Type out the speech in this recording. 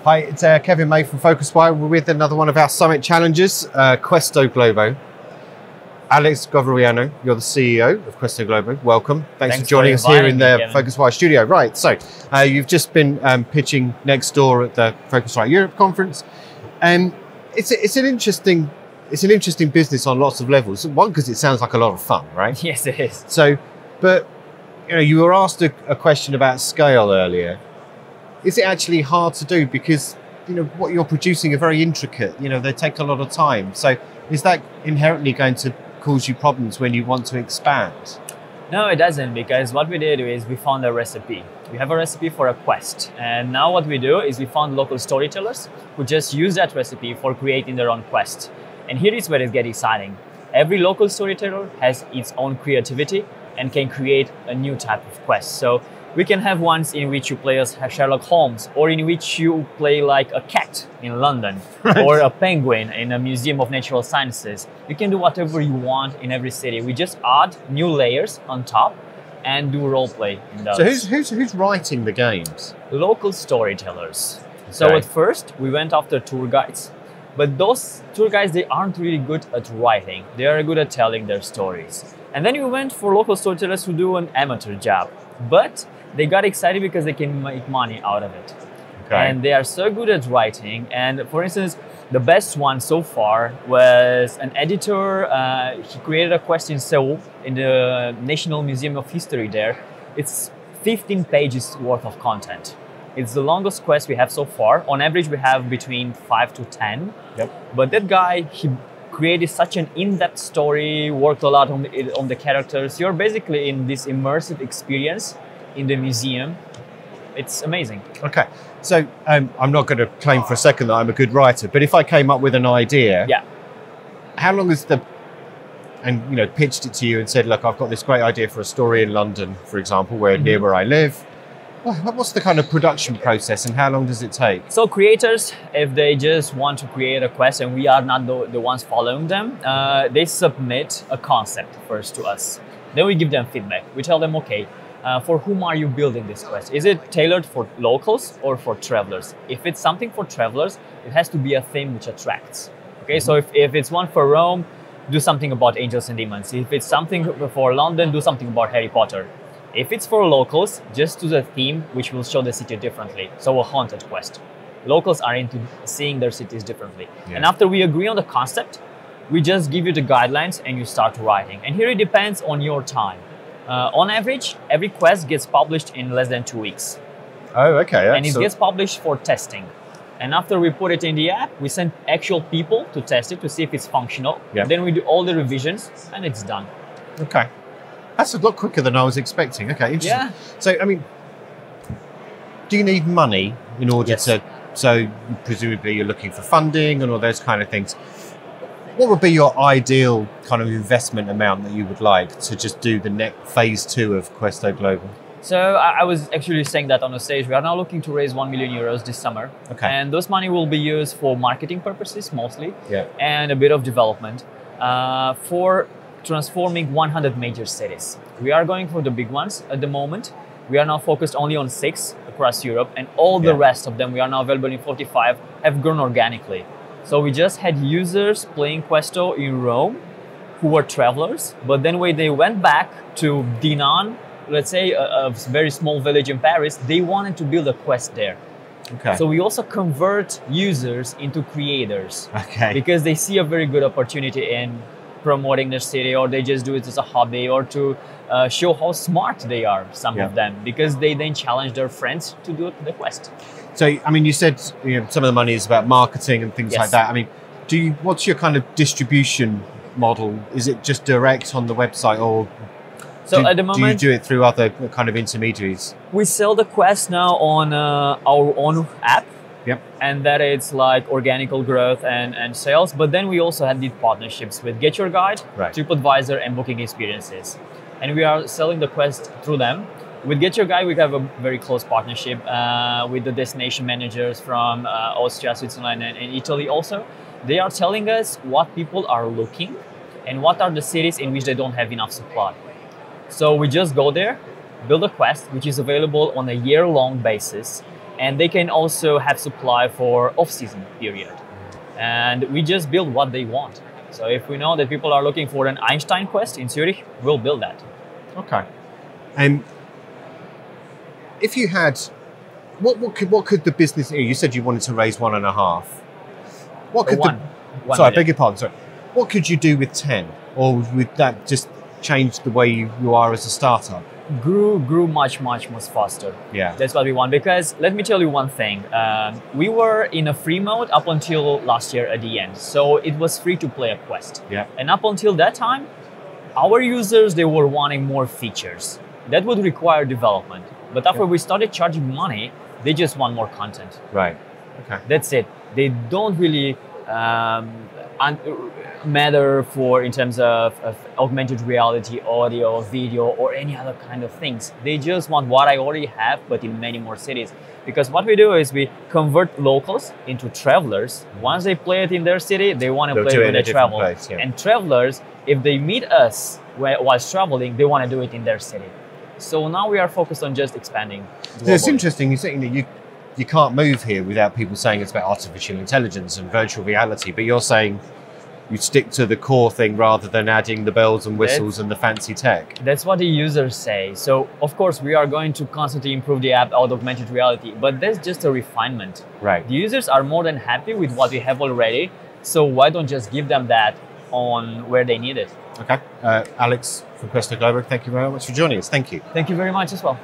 Hi, it's Kevin May from PhocusWire. We're with another one of our summit challenges, Questo Global. Alex Govoreanu, you're the CEO of Questo Global. Welcome. Thanks for joining us here in the PhocusWire studio. Right, so you've just been pitching next door at the PhocusWire Europe conference. It's an interesting business on lots of levels. One, because it sounds like a lot of fun, right? Yes, it is. So, but you were asked a question about scale earlier. Is it actually hard to do because what you're producing are very intricate? They take a lot of time. So, is that inherently going to cause you problems when you want to expand? No, it doesn't, because what we did is we found a recipe. We have a recipe for a quest, and now what we do is we found local storytellers who just use that recipe for creating their own quest. And here is where it gets exciting. Every local storyteller has its own creativity and can create a new type of quest. So we can have ones in which you play as Sherlock Holmes, or in which you play like a cat in London, right, or a penguin in a Museum of Natural Sciences. You can do whatever you want in every city. We just add new layers on top and do role play in those. So who's writing the games? Local storytellers. Okay. So at first we went after tour guides, but those tour guides, they aren't really good at writing. They are good at telling their stories. And then we went for local storytellers who do an amateur job, but they got excited because they can make money out of it. Okay. And they are so good at writing. And for instance, the best one so far was an editor. He created a quest in Seoul in the National Museum of History there. It's 15 pages worth of content. It's the longest quest we have so far. On average, we have between 5 to 10. Yep. But that guy, he created such an in-depth story, worked a lot on the characters. You're basically in this immersive experience in the museum. It's amazing. Okay, so I'm not going to claim for a second that I'm a good writer, but if I came up with an idea, yeah, how long is pitched it to you and said, look, I've got this great idea for a story in London, for example, near where I live. What's the kind of production process and how long does it take? So creators, if they just want to create a quest and we are not the ones following them, they submit a concept first to us. Then we give them feedback. We tell them, okay, for whom are you building this quest? Is it tailored for locals or for travelers? If it's something for travelers, it has to be a theme which attracts. Okay, so if it's one for Rome, do something about angels and demons. If it's something for London, do something about Harry Potter. If it's for locals, just do the theme which will show the city differently. So a haunted quest. Locals are into seeing their cities differently. Yeah. And after we agree on the concept, we just give you the guidelines and you start writing. And here it depends on your time. On average, every quest gets published in less than 2 weeks. Oh, okay. And it gets published for testing. And after we put it in the app, we send actual people to test it to see if it's functional. Yep. Then we do all the revisions and it's done. Okay. That's a lot quicker than I was expecting. Okay, interesting. Yeah. So, do you need money in order to, so presumably you're looking for funding and all those kind of things. What would be your ideal kind of investment amount that you would like to just do the next phase 2 of Questo Global? So I was actually saying that on the stage. We are now looking to raise 1 million euros this summer. Okay. And those money will be used for marketing purposes mostly, and a bit of development for transforming 100 major cities. We are going for the big ones at the moment. We are now focused only on 6 across Europe, and all the rest of them, we are now available in 45, have grown organically. So we just had users playing Questo in Rome who were travelers, but then when they went back to Dinan, let's say a very small village in Paris, they wanted to build a quest there. Okay. So we also convert users into creators. Okay. Because they see a very good opportunity in promoting their city, or they just do it as a hobby, or to show how smart they are, some of them, because they then challenge their friends to do the quest. So, you said some of the money is about marketing and things like that. What's your kind of distribution model? Is it just direct on the website, or at the moment, do you do it through other kind of intermediaries? We sell the quest now on our own app. Yep. And that it's like organical growth and sales. But then we also had these partnerships with Get Your Guide, TripAdvisor, and Booking Experiences. And we are selling the quest through them. With Get Your Guide, we have a very close partnership with the destination managers from Austria, Switzerland, and Italy also. They are telling us what people are looking and what are the cities in which they don't have enough supply. So we just go there, build a quest, which is available on a year-long basis. and they can also have supply for off-season period. And we just build what they want. So if we know that people are looking for an Einstein Quest in Zurich, we'll build that. Okay. And if you had, what could the business? You said you wanted to raise 1.5. What could one sorry, I million. beg your pardon. Sorry. What could you do with 10, or would that just change the way you are as a startup? Grew much faster. Yeah, that's what we want. Because let me tell you one thing: we were in a free mode up until last year at the end, so it was free to play a Quest. Yeah, and up until that time, our users, they were wanting more features that would require development. But after we started charging money, they just want more content. Right. Okay. That's it. They don't really matter for in terms of augmented reality, audio, video, or any other kind of things. They just want what I already have, but in many more cities. Because what we do is we convert locals into travelers. Once they play it in their city, they want to play it when they travel. Place, yeah. And travelers, if they meet us while traveling, they want to do it in their city. So now we are focused on just expanding globally. So it's interesting, you're saying that you can't move here without people saying it's about artificial intelligence and virtual reality, but you're saying you stick to the core thing rather than adding the bells and whistles and the fancy tech. That's what the users say. So of course we are going to constantly improve the app out of augmented reality, but that's just a refinement. Right. The users are more than happy with what we have already, so why don't just give them that on where they need it? Okay. Alex from Questo Global, thank you very much for joining us. Thank you. Thank you very much as well.